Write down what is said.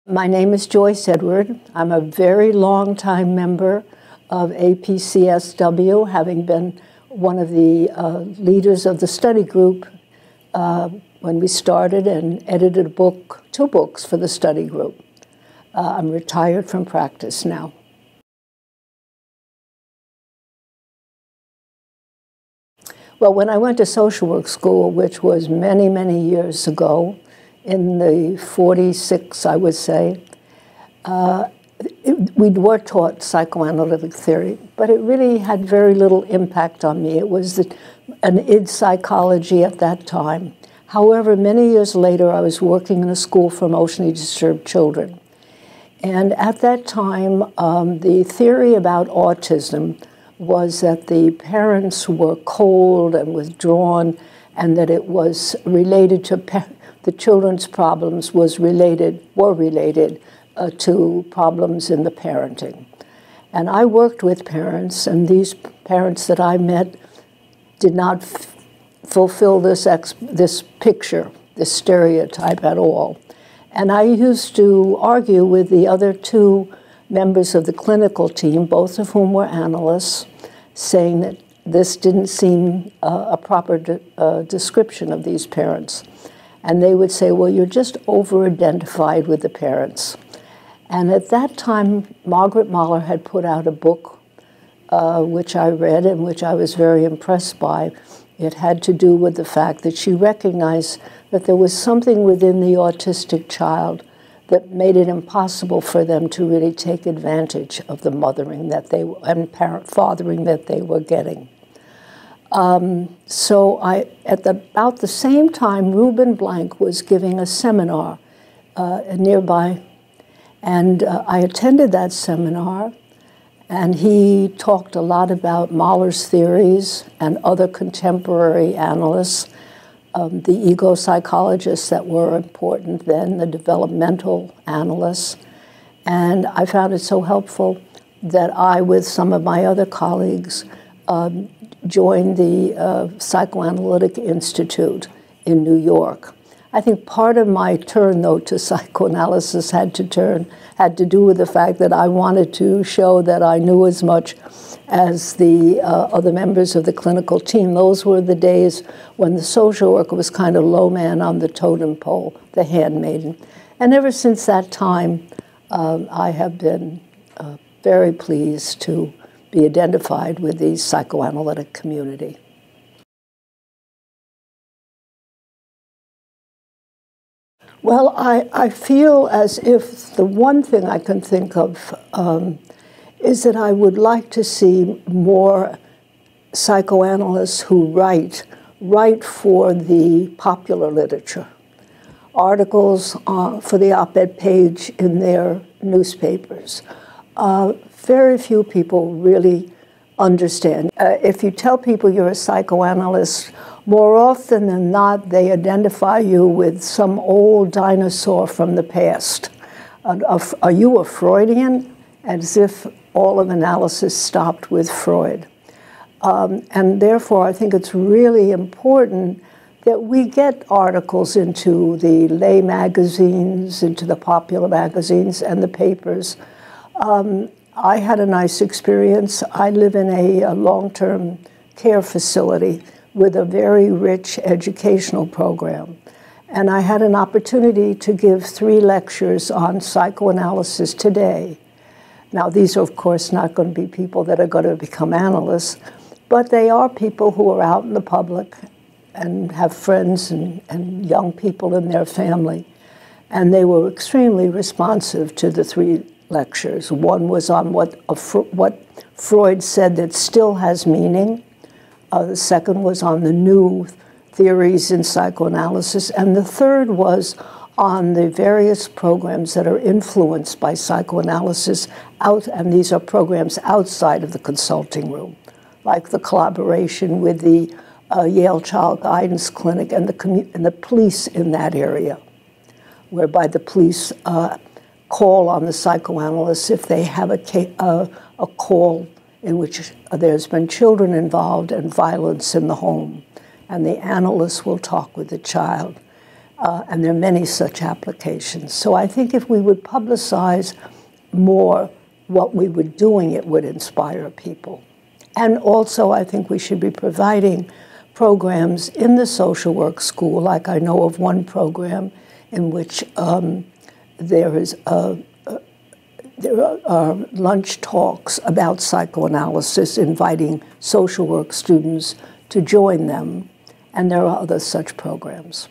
My name is Joyce Edward. I'm a very long-time member of APCSW, having been one of the leaders of the study group when we started and edited two books for the study group. I'm retired from practice now. Well, when I went to social work school, which was many, many years ago, in the 46, I would say, we were taught psychoanalytic theory, but it really had very little impact on me. It was an id psychology at that time. However, many years later, I was working in a school for emotionally disturbed children. And at that time, the theory about autism was that the parents were cold and withdrawn, and that it was related to the children's problems were related to problems in the parenting. And I worked with parents, and these parents that I met did not fulfill this picture, this stereotype at all. And I used to argue with the other two members of the clinical team, both of whom were analysts, saying that this didn't seem a proper description of these parents. And they would say, well, you're just over-identified with the parents. And at that time, Margaret Mahler had put out a book, which I read and which I was very impressed by. It had to do with the fact that she recognized that there was something within the autistic child that made it impossible for them to really take advantage of the mothering that fathering that they were getting. So at about the same time, Ruben Blank was giving a seminar nearby, and I attended that seminar, and he talked a lot about Mahler's theories and other contemporary analysts, the ego psychologists that were important then, the developmental analysts. And I found it so helpful that I, with some of my other colleagues, joined the Psychoanalytic Institute in New York. I think part of my turn, though, to psychoanalysis had to do with the fact that I wanted to show that I knew as much as the other members of the clinical team. Those were the days when the social worker was kind of low man on the totem pole, the handmaiden. And ever since that time, I have been very pleased to be identified with the psychoanalytic community. Well, I feel as if the one thing I can think of is that I would like to see more psychoanalysts who write for the popular literature, articles for the op-ed page in their newspapers. Very few people really understand. If you tell people you're a psychoanalyst, more often than not, they identify you with some old dinosaur from the past. Are you a Freudian? As if all of analysis stopped with Freud. And therefore, I think it's really important that we get articles into the lay magazines, into the popular magazines and the papers. I had a nice experience. I live in a long-term care facility with a very rich educational program. And I had an opportunity to give 3 lectures on psychoanalysis today. Now, these are, of course, not going to be people that are going to become analysts, but they are people who are out in the public and have friends and young people in their family. And they were extremely responsive to the 3 lectures. One was on what Freud said that still has meaning. The second was on the new theories in psychoanalysis. And the third was on the various programs that are influenced by psychoanalysis and these are programs outside of the consulting room, like the collaboration with the Yale Child Guidance Clinic and the police in that area, whereby the police call on the psychoanalysts if they have a call in which there's been children involved and violence in the home, and the analyst will talk with the child. and there are many such applications. So I think if we would publicize more what we were doing, it would inspire people. And also, I think we should be providing programs in the social work school, like I know of one program in which there are lunch talks about psychoanalysis, inviting social work students to join them, and there are other such programs.